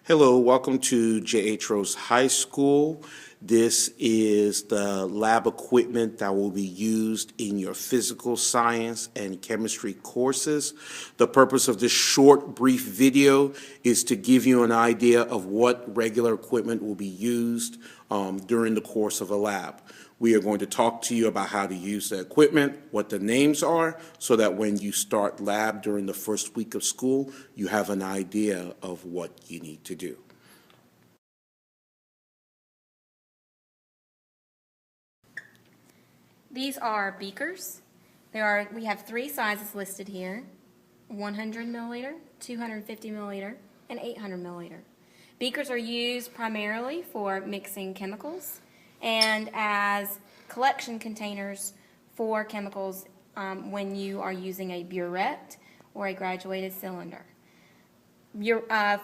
Hello, welcome to J.H. Rose High School. This is the lab equipment that will be used in your physical science and chemistry courses. The purpose of this short, brief video is to give you an idea of what regular equipment will be used during the course of a lab. We are going to talk to you about how to use the equipment, what the names are, so that when you start lab during the first week of school, you have an idea of what you need to do. These are beakers. We have three sizes listed here: 100 milliliter, 250 milliliter, and 800 milliliter. Beakers are used primarily for mixing chemicals and as collection containers for chemicals when you are using a burette or a graduated cylinder.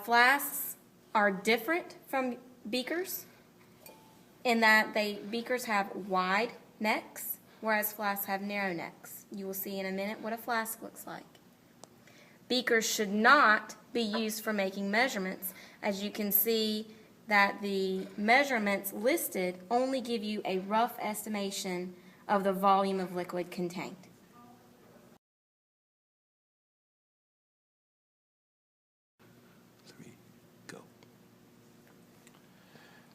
Flasks are different from beakers in that beakers have wide necks, whereas flasks have narrow necks. You will see in a minute what a flask looks like. Beakers should not be used for making measurements, as you can see that the measurements listed only give you a rough estimation of the volume of liquid contained. Let me go.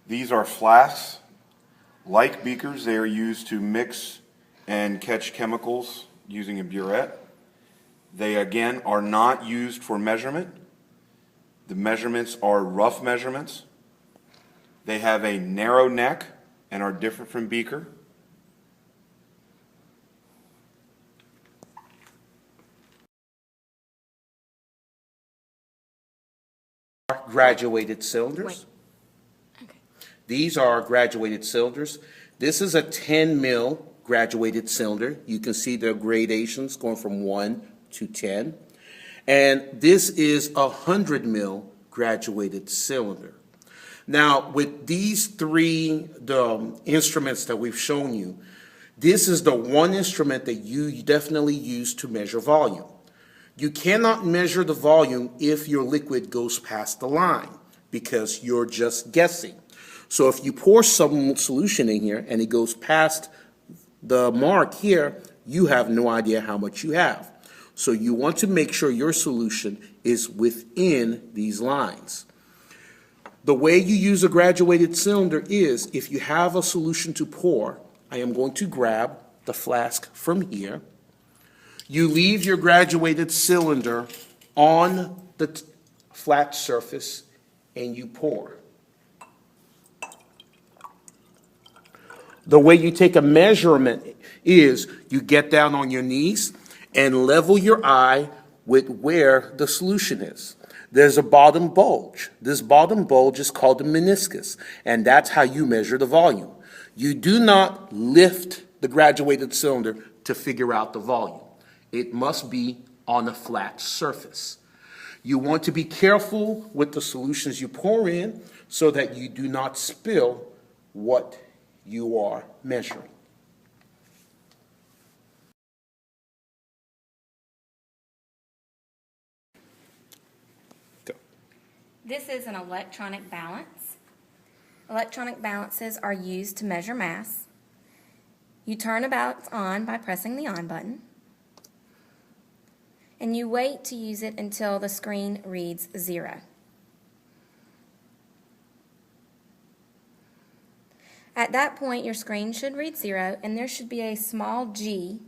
These are flasks. Like beakers, they are used to mix and catch chemicals using a burette. They, again, are not used for measurement. The measurements are rough measurements. They have a narrow neck and are different from beaker. Graduated cylinders. Okay. These are graduated cylinders. This is a 10 mil graduated cylinder. You can see the gradations going from 1 to 10. And this is a 100 mil graduated cylinder. Now, with these three instruments that we've shown you, this is the one instrument that you definitely use to measure volume. You cannot measure the volume if your liquid goes past the line, because you're just guessing. So if you pour some solution in here and it goes past the mark here, you have no idea how much you have. So you want to make sure your solution is within these lines. The way you use a graduated cylinder is, if you have a solution to pour, I am going to grab the flask from here. You leave your graduated cylinder on the flat surface and you pour. The way you take a measurement is you get down on your knees and level your eye with where the solution is. There's a bottom bulge. This bottom bulge is called the meniscus, and that's how you measure the volume. You do not lift the graduated cylinder to figure out the volume. It must be on a flat surface. You want to be careful with the solutions you pour in so that you do not spill what you are measuring. Go. This is an electronic balance. Electronic balances are used to measure mass. You turn a balance on by pressing the on button, and you wait to use it until the screen reads 0. At that point, your screen should read 0, and there should be a small G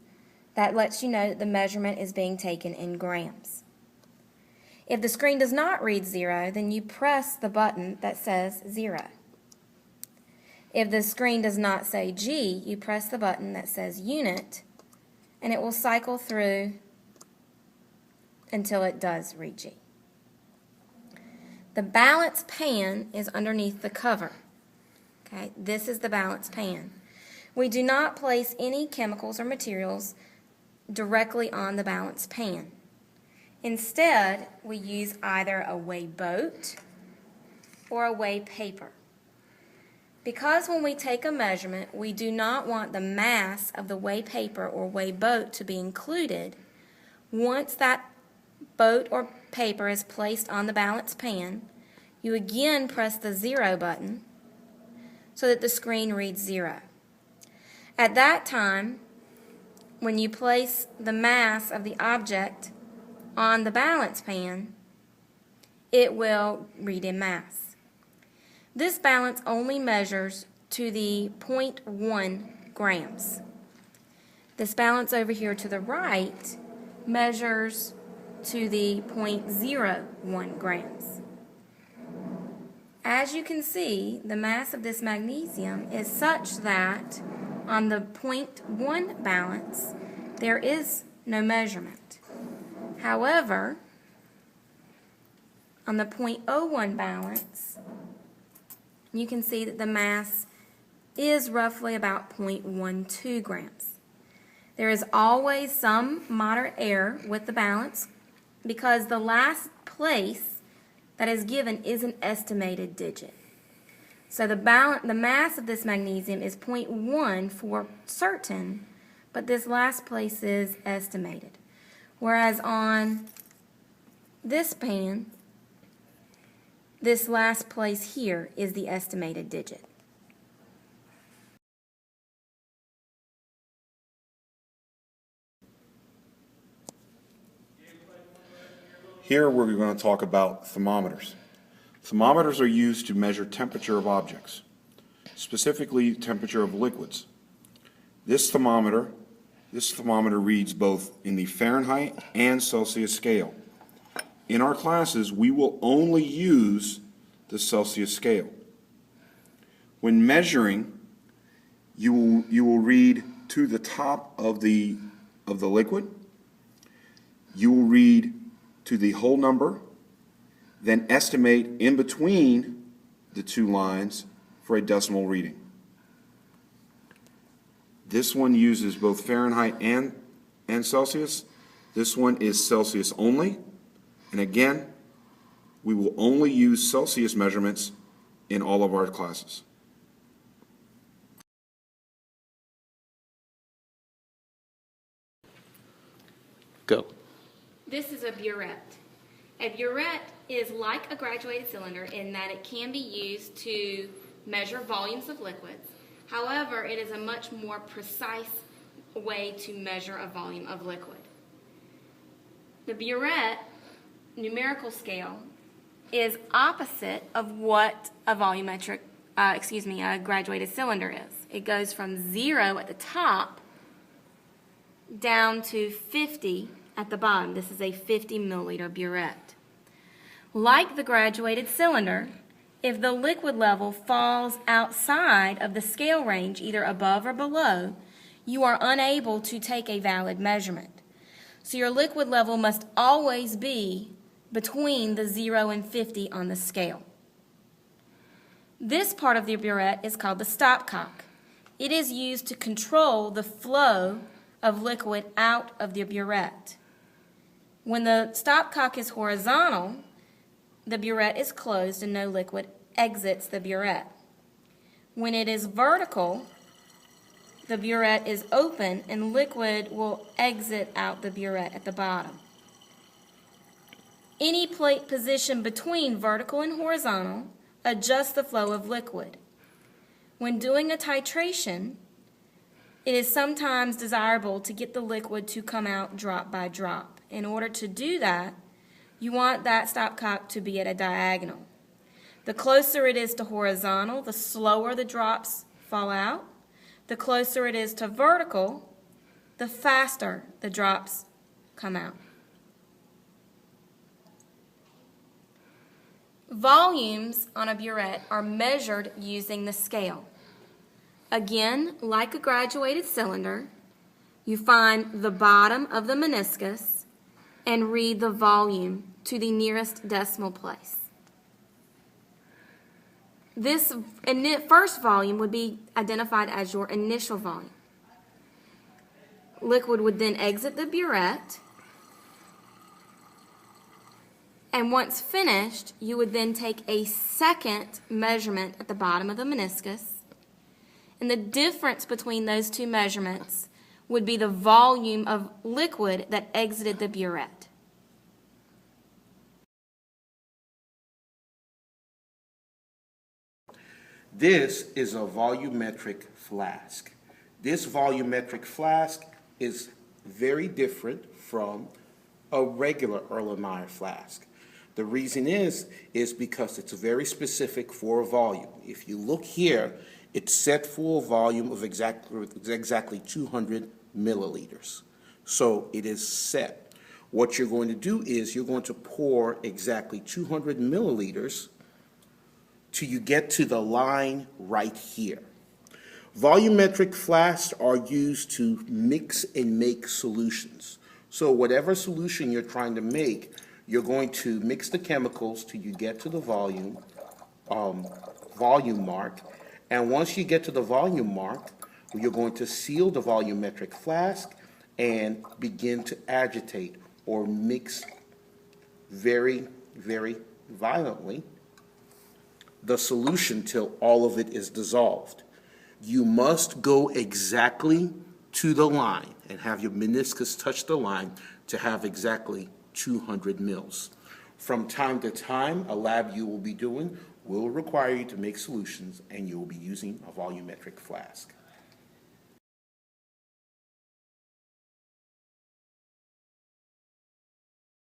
that lets you know that the measurement is being taken in grams. If the screen does not read 0, then you press the button that says 0. If the screen does not say G, you press the button that says unit, and it will cycle through until it does read G. The balance pan is underneath the cover. Okay, this is the balance pan. We do not place any chemicals or materials directly on the balance pan. Instead, we use either a weigh boat or a weigh paper. Because when we take a measurement, we do not want the mass of the weigh paper or weigh boat to be included. Once that boat or paper is placed on the balance pan, you again press the 0 button so that the screen reads 0. At that time, when you place the mass of the object on the balance pan, it will read in mass. This balance only measures to the 0.1 grams. This balance over here to the right measures to the 0.01 grams. As you can see, the mass of this magnesium is such that on the 0.1 balance, there is no measurement. However, on the 0.01 balance, you can see that the mass is roughly about 0.12 grams. There is always some moderate error with the balance because the last place that is given is an estimated digit. So the mass of this magnesium is 0.1 for certain, but this last place is estimated. Whereas on this pan, this last place here is the estimated digit. Here we're going to talk about thermometers. Thermometers are used to measure temperature of objects, specifically temperature of liquids. This thermometer reads both in the Fahrenheit and Celsius scale. In our classes, we will only use the Celsius scale. When measuring, you will read to the top of the liquid. You will read to the whole number, then estimate in between the two lines for a decimal reading. This one uses both Fahrenheit and Celsius. This one is Celsius only. And again, we will only use Celsius measurements in all of our classes. Go. This is a burette. A burette is like a graduated cylinder in that it can be used to measure volumes of liquids. However, it is a much more precise way to measure a volume of liquid. The burette numerical scale is opposite of what a a graduated cylinder is. It goes from 0 at the top down to 50 at the bottom. This is a 50 milliliter burette. Like the graduated cylinder, if the liquid level falls outside of the scale range, either above or below, you are unable to take a valid measurement. So your liquid level must always be between the 0 and 50 on the scale. This part of the burette is called the stopcock. It is used to control the flow of liquid out of the burette. When the stopcock is horizontal, the burette is closed and no liquid exits the burette. When it is vertical, the burette is open and liquid will exit out the burette at the bottom. Any plate position between vertical and horizontal adjusts the flow of liquid. When doing a titration, it is sometimes desirable to get the liquid to come out drop by drop. In order to do that, you want that stopcock to be at a diagonal. The closer it is to horizontal, the slower the drops fall out. The closer it is to vertical, the faster the drops come out. Volumes on a burette are measured using the scale. Again, like a graduated cylinder, you find the bottom of the meniscus and read the volume to the nearest decimal place. This first volume would be identified as your initial volume. Liquid would then exit the burette, and once finished, you would then take a second measurement at the bottom of the meniscus, and the difference between those two measurements would be the volume of liquid that exited the burette. This is a volumetric flask. This volumetric flask is very different from a regular Erlenmeyer flask. The reason is because it's very specific for a volume. If you look here, it's set for a volume of exactly 200 milliliters. So it is set. What you're going to do is you're going to pour exactly 200 milliliters till you get to the line right here. Volumetric flasks are used to mix and make solutions. So whatever solution you're trying to make, you're going to mix the chemicals till you get to the volume mark. And once you get to the volume mark, you're going to seal the volumetric flask and begin to agitate or mix very, very violently the solution till all of it is dissolved. You must go exactly to the line and have your meniscus touch the line to have exactly 200 mils. From time to time, a lab you will be doing will require you to make solutions, and you will be using a volumetric flask.